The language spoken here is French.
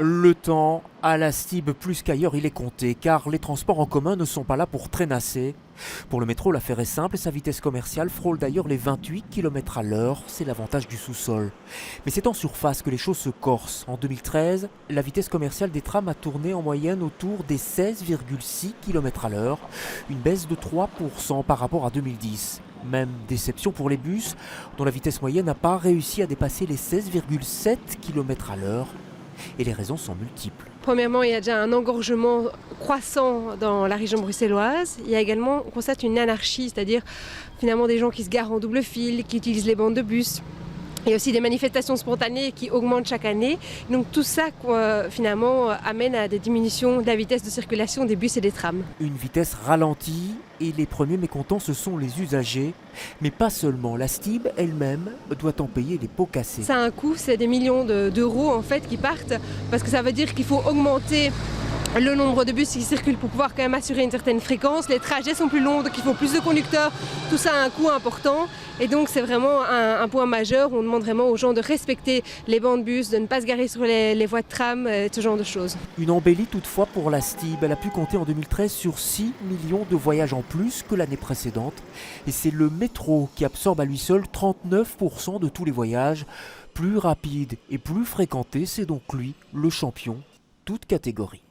Le temps, à la Stib plus qu'ailleurs, il est compté, car les transports en commun ne sont pas là pour traînasser. Pour le métro, l'affaire est simple, sa vitesse commerciale frôle d'ailleurs les 28 km à l'heure, c'est l'avantage du sous-sol. Mais c'est en surface que les choses se corsent. En 2013, la vitesse commerciale des trams a tourné en moyenne autour des 16,6 km à l'heure, une baisse de 3% par rapport à 2010. Même déception pour les bus, dont la vitesse moyenne n'a pas réussi à dépasser les 16,7 km à l'heure. Et les raisons sont multiples. Premièrement, il y a déjà un engorgement croissant dans la région bruxelloise. Il y a également, on constate une anarchie, c'est-à-dire finalement des gens qui se garent en double fil, qui utilisent les bandes de bus. Il y a aussi des manifestations spontanées qui augmentent chaque année. Donc tout ça, finalement, amène à des diminutions de la vitesse de circulation des bus et des trams. Une vitesse ralentie et les premiers mécontents, ce sont les usagers. Mais pas seulement, la Stib elle-même doit en payer les pots cassés. Ça a un coût, c'est des millions d'euros en fait qui partent parce que ça veut dire qu'il faut augmenter le nombre de bus qui circulent pour pouvoir quand même assurer une certaine fréquence. Les trajets sont plus longs, donc il faut plus de conducteurs. Tout ça a un coût important et donc c'est vraiment un point majeur où on demande vraiment aux gens de respecter les bancs de bus, de ne pas se garer sur les voies de tram, ce genre de choses. Une embellie toutefois pour la Stib. Elle a pu compter en 2013 sur 6 millions de voyages en plus que l'année précédente. Et c'est le métro qui absorbe à lui seul 39% de tous les voyages. Plus rapide et plus fréquenté, c'est donc lui le champion, toute catégorie.